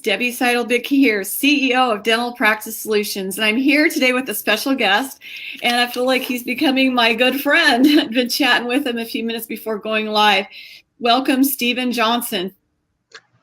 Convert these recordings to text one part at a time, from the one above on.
Debbie Seidel-Bittke here, CEO of Dental Practice Solutions. And I'm here today with a special guest, and I feel like he's becoming my good friend. I've been chatting with him a few minutes before going live. Welcome, Stephen Johnson.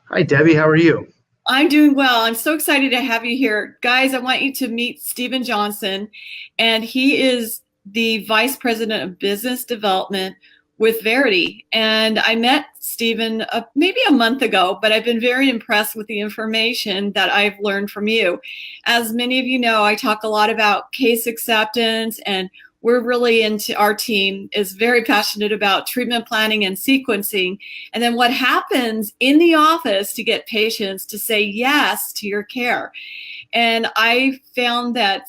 Hi, Debbie. How are you? I'm doing well. I'm so excited to have you here. Guys, I want you to meet Stephen Johnson, and he is the Vice President of Business Development with Varidi. And I met Stephen maybe a month ago, but I've been very impressed with the information that I've learned from you. As many of you know, I talk a lot about case acceptance, and we're really our team is very passionate about treatment planning and sequencing. And then what happens in the office to get patients to say yes to your care. And I found that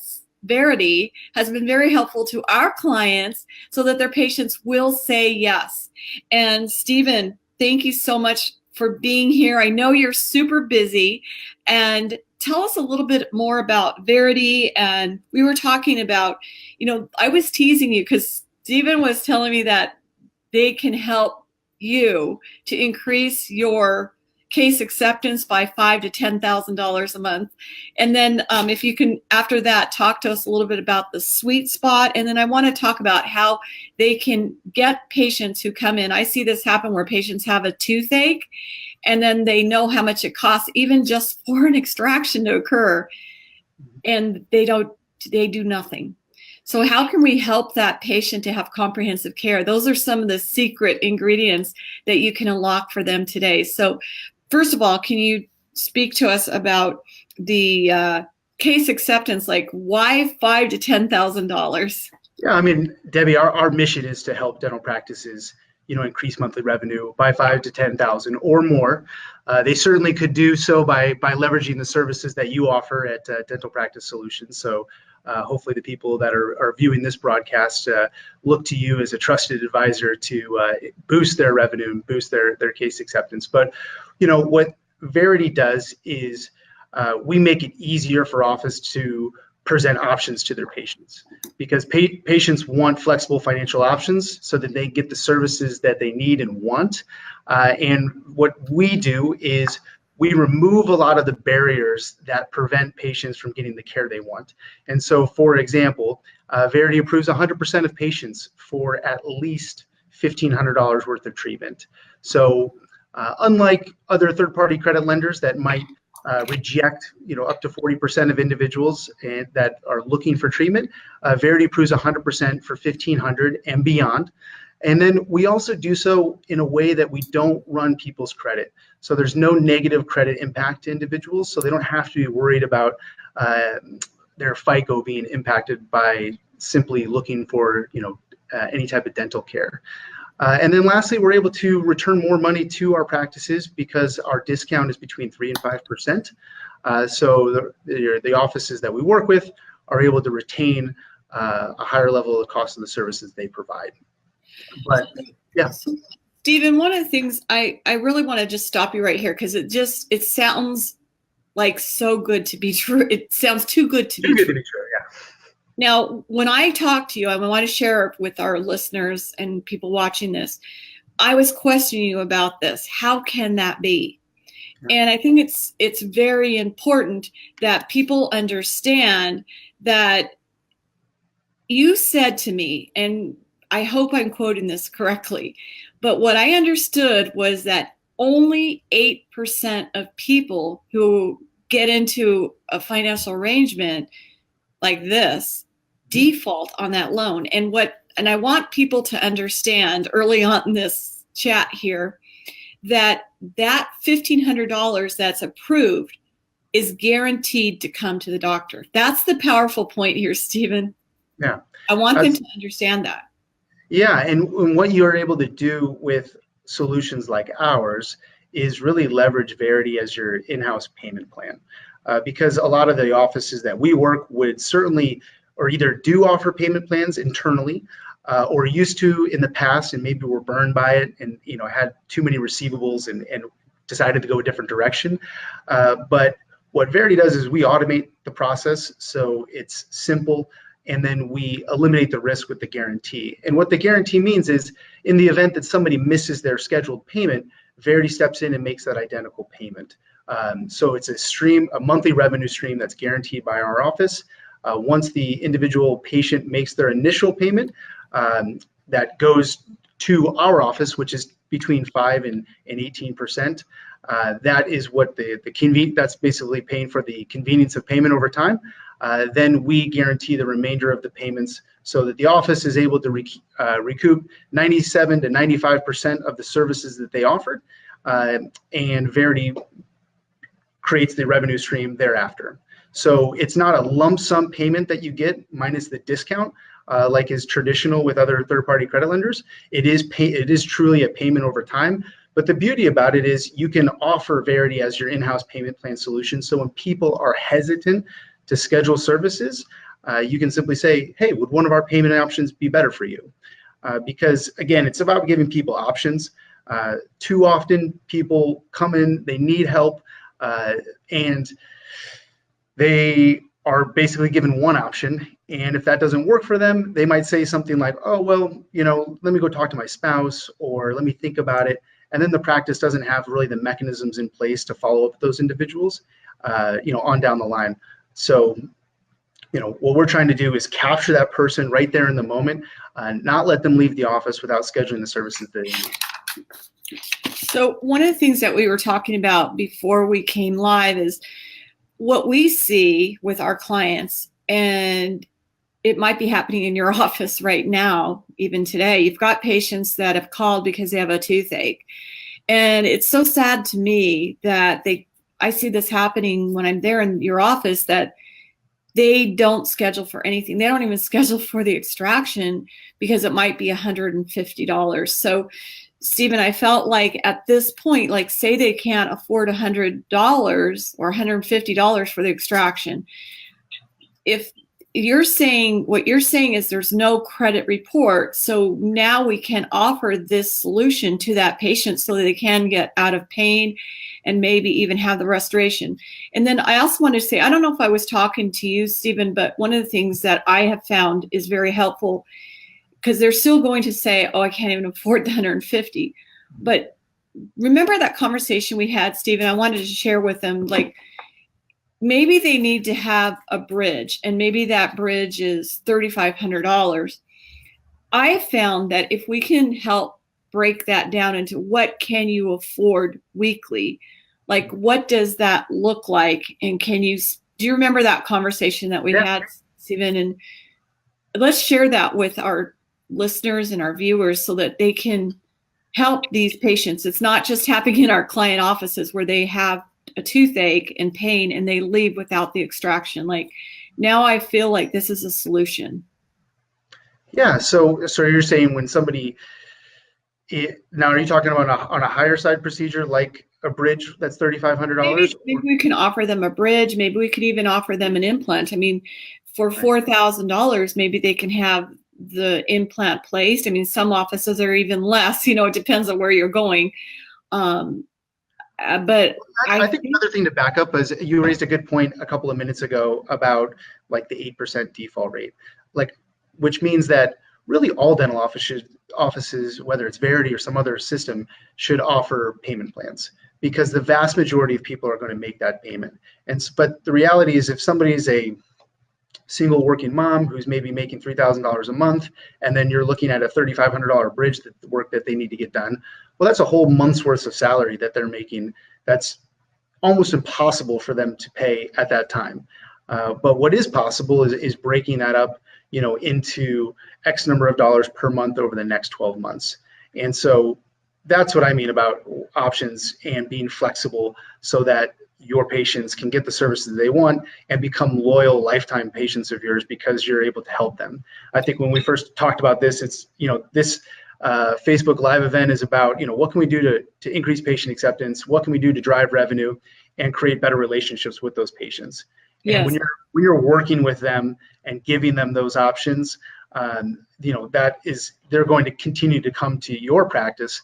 Varidi has been very helpful to our clients so that their patients will say yes. And Stephen, thank you so much for being here. I know you're super busy, and tell us a little bit more about Varidi. And we were talking about, I was teasing you because Stephen was telling me that they can help you to increase your case acceptance by $5,000 to $10,000 a month. And then if you can, after that, talk to us a little bit about the sweet spot. And then I want to talk about how they can get patients who come in. I see this happen where patients have a toothache, and then they know how much it costs even just for an extraction to occur, and they do nothing. So how can we help that patient to have comprehensive care? Those are some of the secret ingredients that you can unlock for them today. So first of all, can you speak to us about the case acceptance? Like, why $5,000 to $10,000? Yeah, I mean, Debbie, our mission is to help dental practices, increase monthly revenue by $5,000 to $10,000 or more. They certainly could do so by leveraging the services that you offer at Dental Practice Solutions. So hopefully the people that are viewing this broadcast look to you as a trusted advisor to boost their revenue and boost their case acceptance. But what Varidi does is we make it easier for office to present options to their patients, because patients want flexible financial options so that they get the services that they need and want. And what we do is we remove a lot of the barriers that prevent patients from getting the care they want. And so, for example, Varidi approves 100% of patients for at least $1,500 worth of treatment. So unlike other third-party credit lenders that might reject, up to 40% of individuals that are looking for treatment, Varidi approves 100% for $1,500 and beyond. And then we also do so in a way that we don't run people's credit. So there's no negative credit impact to individuals, so they don't have to be worried about their FICO being impacted by simply looking for, any type of dental care. And then lastly, we're able to return more money to our practices because our discount is between 3% and 5%. So the offices that we work with are able to retain a higher level of the cost of the services they provide. But yeah. Stephen, one of the things I really want to just stop you right here, because it sounds like so good to be true. It sounds too good to be true. Yeah. Now, when I talk to you, I want to share with our listeners and people watching this, I was questioning you about this. How can that be? And I think it's very important that people understand that you said to me, and I hope I'm quoting this correctly, but what I understood was that only 8% of people who get into a financial arrangement like this default on that loan. And I want people to understand early on in this chat here that $1,500 that's approved is guaranteed to come to the doctor. That's the powerful point here, Stephen. Yeah. I want them to understand that. Yeah, and what you're able to do with solutions like ours is really leverage Varidi as your in-house payment plan. Because a lot of the offices that we work would certainly or either do offer payment plans internally or used to in the past and maybe were burned by it and had too many receivables and decided to go a different direction. But what Varidi does is we automate the process so it's simple, and then we eliminate the risk with the guarantee. And what the guarantee means is in the event that somebody misses their scheduled payment, Varidi steps in and makes that identical payment. So it's a monthly revenue stream that's guaranteed by our office. Once the individual patient makes their initial payment, that goes to our office, which is between 5 and 18%. That is what that's basically paying for the convenience of payment over time. Then we guarantee the remainder of the payments so that the office is able to recoup 97 to 95% of the services that they offered, and Varidi creates the revenue stream thereafter. So it's not a lump sum payment that you get minus the discount, like is traditional with other third-party credit lenders. It is truly a payment over time. But the beauty about it is you can offer Varidi as your in-house payment plan solution. So when people are hesitant to schedule services, you can simply say, hey, would one of our payment options be better for you? Because again, it's about giving people options. Too often people come in, they need help, and they are basically given one option. And if that doesn't work for them, they might say something like, oh, well, let me go talk to my spouse, or let me think about it. And then the practice doesn't have really the mechanisms in place to follow up with those individuals, on down the line. So, what we're trying to do is capture that person right there in the moment, not let them leave the office without scheduling the services they need. So one of the things that we were talking about before we came live is what we see with our clients, and it might be happening in your office right now, even today. You've got patients that have called because they have a toothache. And it's so sad to me that I see this happening when I'm there in your office, that they don't schedule for anything. They don't even schedule for the extraction because it might be $150. So Stephen, I felt like at this point, like say they can't afford $100 or $150 for the extraction. If what you're saying is there's no credit report. So now we can offer this solution to that patient so that they can get out of pain and maybe even have the restoration. And then I also want to say, I don't know if I was talking to you, Stephen, but one of the things that I have found is very helpful, because they're still going to say, oh, I can't even afford the 150. But remember that conversation we had, Stephen, I wanted to share with them, like, maybe they need to have a bridge, and maybe that bridge is $3,500. I have found that if we can help break that down into what can you afford weekly, like what does that look like? And do you remember that conversation that we had, Stephen? And let's share that with our listeners and our viewers so that they can help these patients. It's not just happening in our client offices where they have a toothache and pain and they leave without the extraction. Like, now I feel like this is a solution. Yeah. So you're saying when somebody, now are you talking about on a higher side procedure like a bridge that's $3,500? Maybe we can offer them a bridge. Maybe we could even offer them an implant. I mean, for $4,000, maybe they can have the implant placed. I mean, some offices are even less, it depends on where you're going. But I think another thing to back up is you raised a good point a couple of minutes ago about like the 8% default rate, which means that really all dental offices, whether it's Varidi or some other system, should offer payment plans, because the vast majority of people are going to make that payment. But the reality is, if somebody is a single working mom who's maybe making $3,000 a month, and then you're looking at a $3,500 bridge work that they need to get done, well, that's a whole month's worth of salary that they're making. That's almost impossible for them to pay at that time. But what is possible is breaking that up, into X number of dollars per month over the next 12 months. And so that's what I mean about options and being flexible so that your patients can get the services they want and become loyal lifetime patients of yours because you're able to help them. I think when we first talked about this, it's, this Facebook Live event is about, what can we do to increase patient acceptance? What can we do to drive revenue and create better relationships with those patients? Yes. And when you're working with them and giving them those options, they're going to continue to come to your practice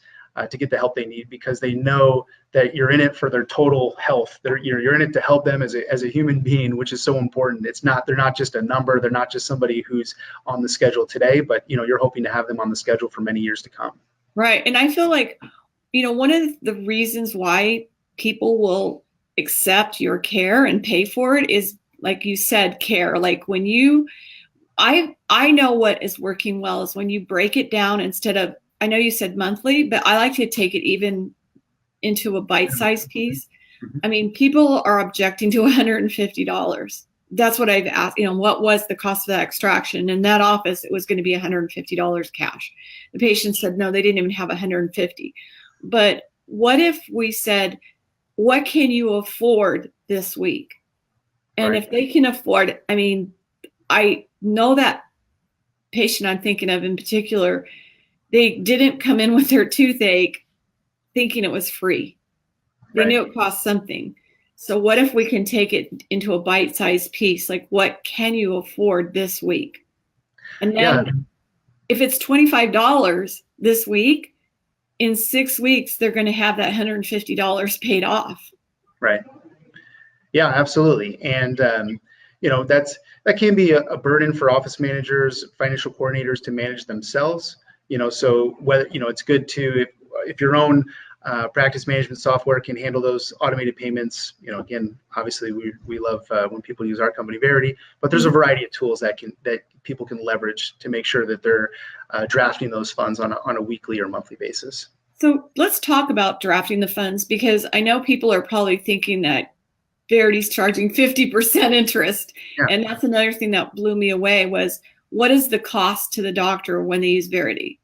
to get the help they need, because they know that you're in it for their total health. You're in it to help them as a human being, which is so important. They're not just a number. They're not just somebody who's on the schedule today, but you're hoping to have them on the schedule for many years to come. Right. And I feel like, one of the reasons why people will accept your care and pay for it is, like you said, care. Like when you, I know what is working well is when you break it down instead of, I know you said monthly, but I like to take it even into a bite-sized piece. I mean, people are objecting to $150. That's what I've asked, what was the cost of that extraction? In that office, it was going to be $150 cash. The patient said, no, they didn't even have $150. But what if we said, what can you afford this week? And Right. if they can afford, I mean, I know that patient I'm thinking of in particular, they didn't come in with their toothache thinking it was free. They Right. knew it cost something. So what if we can take it into a bite-sized piece? Like, what can you afford this week? And then if it's $25 this week, in 6 weeks, they're going to have that $150 paid off. Right. Yeah, absolutely. And, that can be a burden for office managers, financial coordinators to manage themselves. So whether, it's good to, if your own practice management software can handle those automated payments, again, obviously we love when people use our company, Varidi, but there's a variety of tools that people can leverage to make sure that they're drafting those funds on a weekly or monthly basis. So let's talk about drafting the funds, because I know people are probably thinking that Verity's charging 50% interest. Yeah. And that's another thing that blew me away was, what is the cost to the doctor when they use Varidi?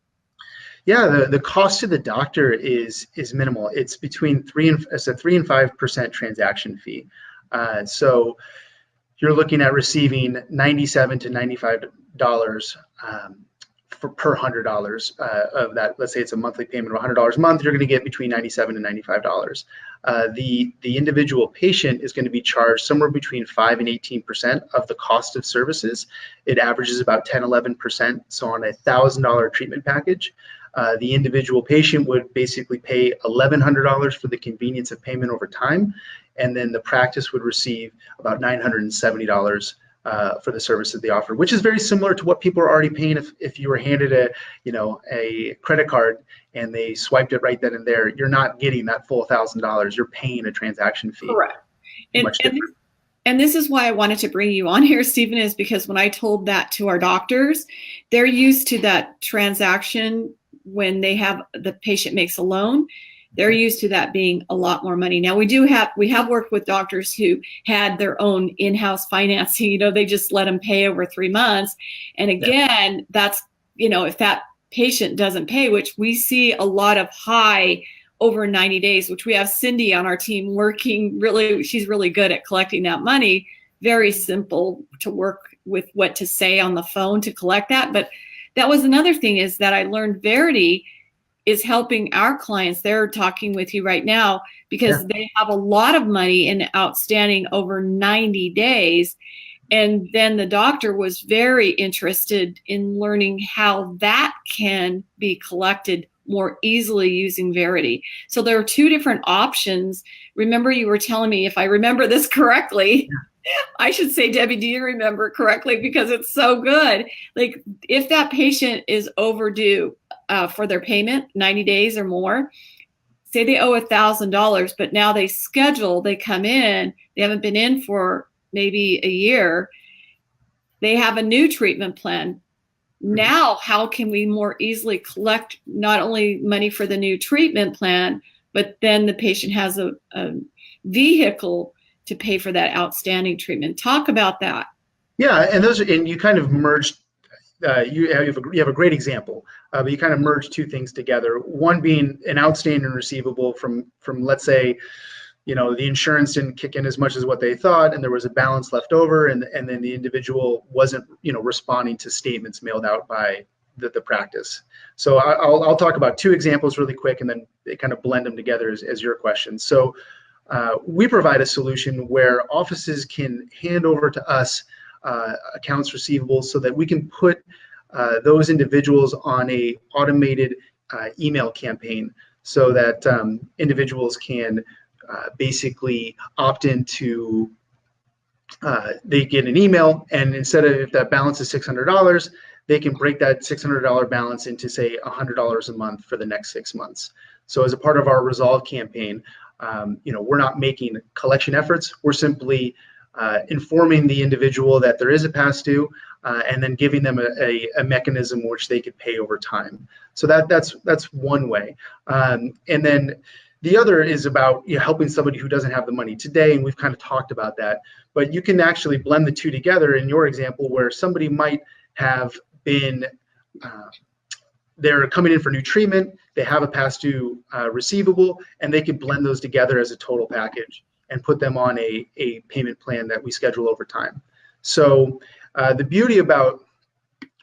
Yeah, the cost to the doctor is minimal. It's between 3 and 5% transaction fee. So you're looking at receiving $97 to $95 per $100 of that. Let's say it's a monthly payment of $100 a month. You're going to get between $97 and $95. The individual patient is going to be charged somewhere between 5 and 18% of the cost of services. It averages about 10, 11%. So on a $1,000 treatment package, the individual patient would basically pay $1,100 for the convenience of payment over time, and then the practice would receive about $970 for the services they offer, which is very similar to what people are already paying if you were handed a credit card and they swiped it right then and there. You're not getting that full $1,000. You're paying a transaction fee. Correct. Much different. And this is why I wanted to bring you on here, Stephen, is because when I told that to our doctors, they're used to that transaction when they have the patient makes a loan. They're used to that being a lot more money. Now we have worked with doctors who had their own in-house financing. They just let them pay over 3 months. And again, that's, if that patient doesn't pay, which we see a lot of high over 90 days, which we have Cindy on our team working really, she's really good at collecting that money. Very simple to work with what to say on the phone to collect that. But that was another thing is that I learned Varidi is helping our clients. They're talking with you right now because they have a lot of money in outstanding over 90 days. And then the doctor was very interested in learning how that can be collected more easily using Varidi. So there are two different options. Remember, you were telling me, if I remember this correctly, I should say, Debbie, do you remember correctly? Because it's so good. Like if that patient is overdue for their payment, 90 days or more, say they owe $1,000, but now they come in, they haven't been in for maybe a year, they have a new treatment plan. Now, how can we more easily collect not only money for the new treatment plan, but then the patient has a vehicle to pay for that outstanding treatment? Talk about that. Yeah, and you kind of merged. You have a great example, but you kind of merged two things together. One being an outstanding receivable from let's say, the insurance didn't kick in as much as what they thought, and there was a balance left over, and then the individual wasn't responding to statements mailed out by the practice. So I'll talk about two examples really quick, and then kind of blend them together as your question. So we provide a solution where offices can hand over to us accounts receivable so that we can put those individuals on a automated email campaign so that individuals can basically opt into, they get an email, and instead of, if that balance is $600, they can break that $600 balance into, say, $100 a month for the next 6 months. So as a part of our Resolve campaign, we're not making collection efforts. We're simply informing the individual that there is a past due, and then giving them a mechanism which they could pay over time. So that's one way. And then the other is about helping somebody who doesn't have the money today, and we've kind of talked about that. But you can actually blend the two together in your example, where somebody might have been they're coming in for new treatment, they have a past due receivable, and they could blend those together as a total package and put them on a payment plan that we schedule over time. So the beauty about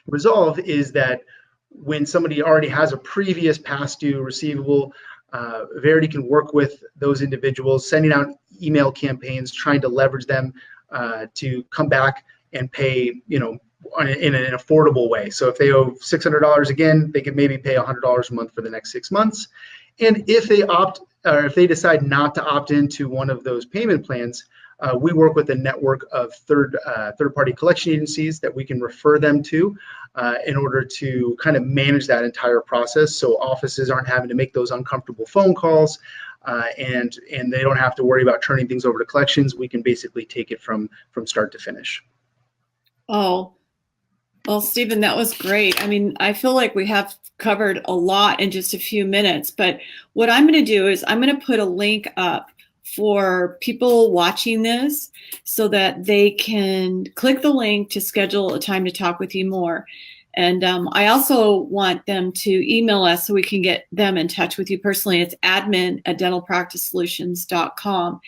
Resolve is that when somebody already has a previous past due receivable, Varidi can work with those individuals, sending out email campaigns, trying to leverage them to come back and pay, in an affordable way. So if they owe $600 again, they could maybe pay $100 a month for the next 6 months. And if they decide not to opt into one of those payment plans, we work with a network of third-party collection agencies that we can refer them to in order to kind of manage that entire process, so offices aren't having to make those uncomfortable phone calls, and they don't have to worry about turning things over to collections. We can basically take it from start to finish. Oh, well, Stephen, that was great. I mean, I feel like we have covered a lot in just a few minutes, but what I'm going to do is I'm going to put a link up for people watching this so that they can click the link to schedule a time to talk with you more. And I also want them to email us so we can get them in touch with you personally. It's admin@dentalpracticesolutions.com.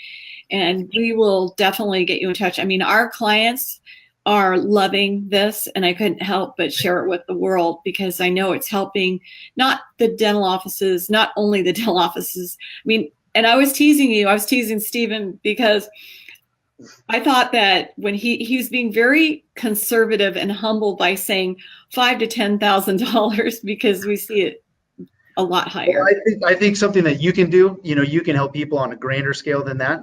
And we will definitely get you in touch. I mean, our clients are loving this, and I couldn't help but share it with the world because I know it's helping not only the dental offices. I mean, and I was teasing Stephen because I thought that when he was being very conservative and humble by saying $5,000 to $10,000 because we see it a lot higher. Well, I think something that you can do, you can help people on a grander scale than that,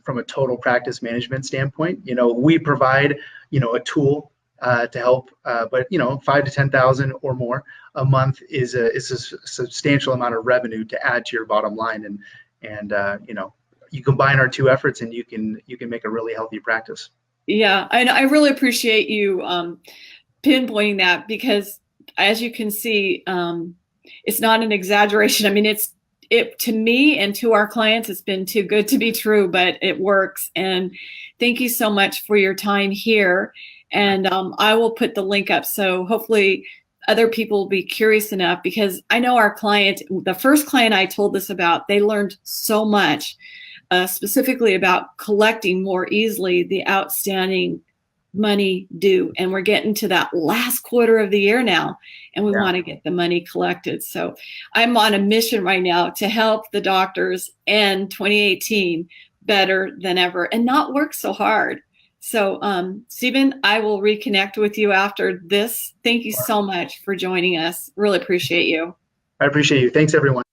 from a total practice management standpoint. We provide, a tool to help, but $5,000 to $10,000 or more a month is a substantial amount of revenue to add to your bottom line, and you combine our two efforts, and you can make a really healthy practice. Yeah, I really appreciate you pinpointing that because, as you can see, it's not an exaggeration. I mean, it to me and to our clients, it's been too good to be true, but it works. And thank you so much for your time here. And I will put the link up. So hopefully other people will be curious enough, because I know our client, the first client I told this about, they learned so much, specifically about collecting more easily the outstanding money due. And we're getting to that last quarter of the year now, and we want to get the money collected. So I'm on a mission right now to help the doctors end 2018 better than ever and not work so hard. So Stephen, I will reconnect with you after this. Thank you so much for joining us. Really appreciate you. I appreciate you. Thanks, everyone.